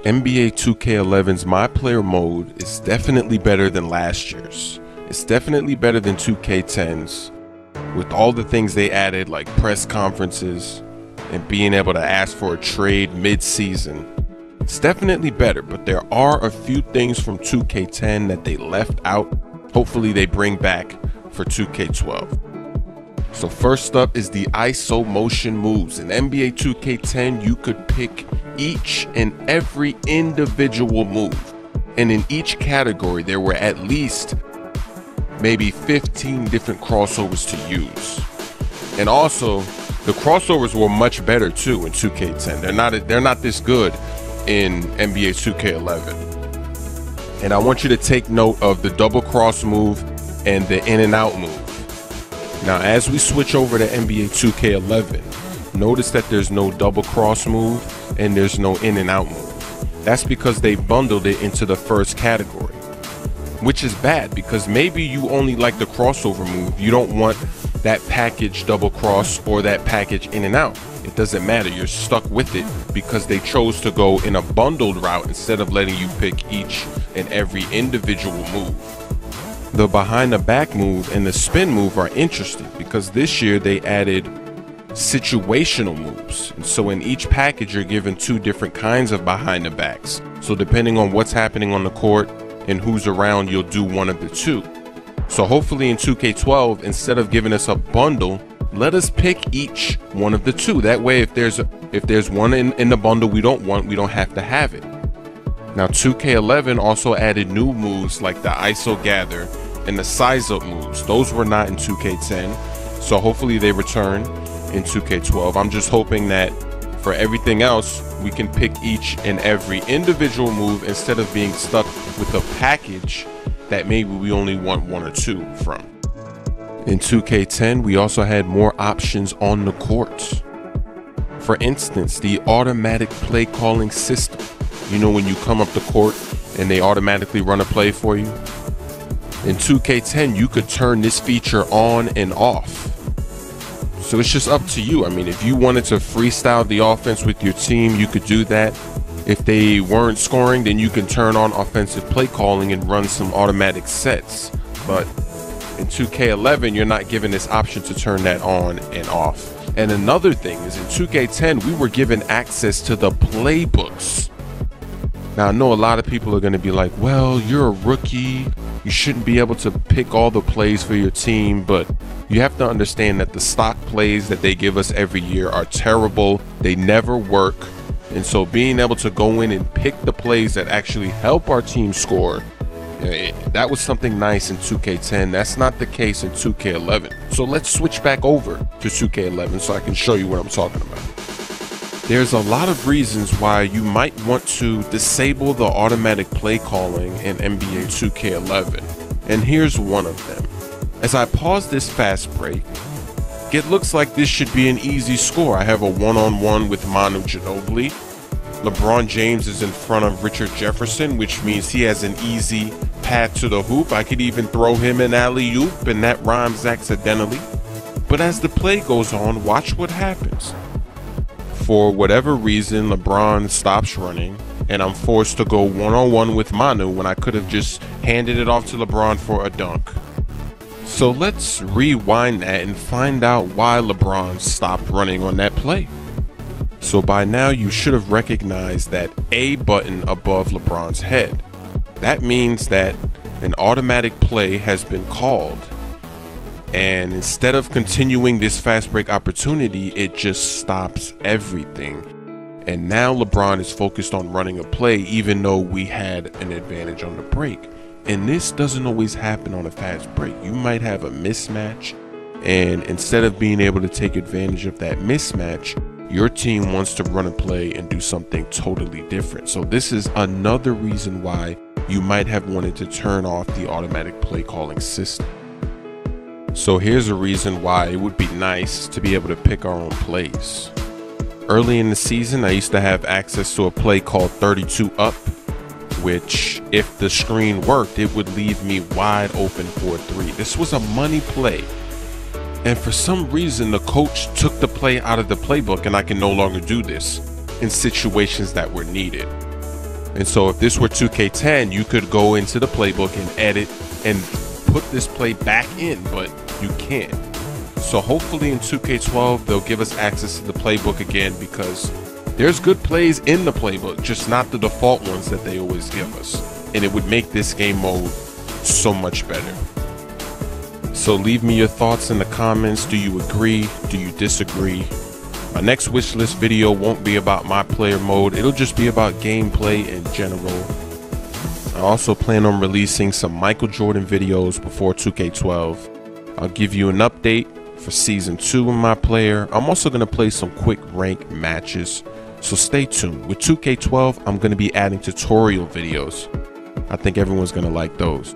NBA 2K11's My Player mode is definitely better than last year's. It's definitely better than 2K10's, with all the things they added like press conferences and being able to ask for a trade mid-season. It's definitely better, but there are a few things from 2K10 that they left out. Hopefully they bring back for 2K12. So first up is the ISO motion moves. In NBA 2K10, you could pick each and every individual move. And in each category, there were at least maybe 15 different crossovers to use. And also, the crossovers were much better too in 2K10. They're not this good in NBA 2K11. And I want you to take note of the double cross move and the in and out move. Now, as we switch over to NBA 2K11, notice that there's no double cross move and there's no in and out move. That's because they bundled it into the first category, which is bad because maybe you only like the crossover move. You don't want that package double cross or that package in and out. It doesn't matter. You're stuck with it because they chose to go in a bundled route instead of letting you pick each and every individual move. The behind the back move and the spin move are interesting because this year they added situational moves. And so in each package, you're given two different kinds of behind the backs. So depending on what's happening on the court and who's around, you'll do one of the two. So hopefully in 2K12, instead of giving us a bundle, let us pick each one of the two. That way, if there's one in the bundle we don't want, we don't have to have it. Now 2K11 also added new moves like the ISO gather and the size up moves. Those were not in 2K10, so hopefully they return in 2K12. I'm just hoping that for everything else we can pick each and every individual move instead of being stuck with a package that maybe we only want one or two from. In 2K10 we also had more options on the court. For instance, the automatic play calling system. You know, when you come up the court and they automatically run a play for you? In 2K10, you could turn this feature on and off. So it's just up to you. I mean, if you wanted to freestyle the offense with your team, you could do that. If they weren't scoring, then you can turn on offensive play calling and run some automatic sets. But in 2K11, you're not given this option to turn that on and off. And another thing is in 2K10, we were given access to the playbooks. Now, I know a lot of people are going to be like, well, you're a rookie. You shouldn't be able to pick all the plays for your team. But you have to understand that the stock plays that they give us every year are terrible. They never work. And so being able to go in and pick the plays that actually help our team score, that was something nice in 2K10. That's not the case in 2K11. So let's switch back over to 2K11 so I can show you what I'm talking about. There's a lot of reasons why you might want to disable the automatic play calling in NBA 2K11, and here's one of them. As I pause this fast break, it looks like this should be an easy score. I have a one-on-one with Manu Ginobili. LeBron James is in front of Richard Jefferson, which means he has an easy path to the hoop. I could even throw him an alley-oop, and that rhymes accidentally. But as the play goes on, watch what happens. For whatever reason, LeBron stops running, and I'm forced to go one-on-one with Manu when I could have just handed it off to LeBron for a dunk. So let's rewind that and find out why LeBron stopped running on that play. So by now you should have recognized that A button above LeBron's head. That means that an automatic play has been called. And instead of continuing this fast break opportunity, it just stops everything. And now LeBron is focused on running a play even though we had an advantage on the break. And this doesn't always happen on a fast break. You might have a mismatch, and instead of being able to take advantage of that mismatch, your team wants to run a play and do something totally different. So this is another reason why you might have wanted to turn off the automatic play calling system. So here's a reason why it would be nice to be able to pick our own plays. Early in the season, I used to have access to a play called 32 up, which if the screen worked, it would leave me wide open for a three. This was a money play. And for some reason, the coach took the play out of the playbook, and I can no longer do this in situations that were needed. And so if this were 2K10, you could go into the playbook and edit and put this play back in, but you can't. So hopefully in 2K12, they'll give us access to the playbook again, because there's good plays in the playbook, just not the default ones that they always give us. And it would make this game mode so much better. So leave me your thoughts in the comments. Do you agree? Do you disagree? My next wishlist video won't be about my player mode. It'll just be about gameplay in general. I also plan on releasing some Michael Jordan videos before 2K12. I'll give you an update for season 2 in my player. I'm also going to play some quick rank matches, so stay tuned. With 2K12, I'm going to be adding tutorial videos. I think everyone's going to like those.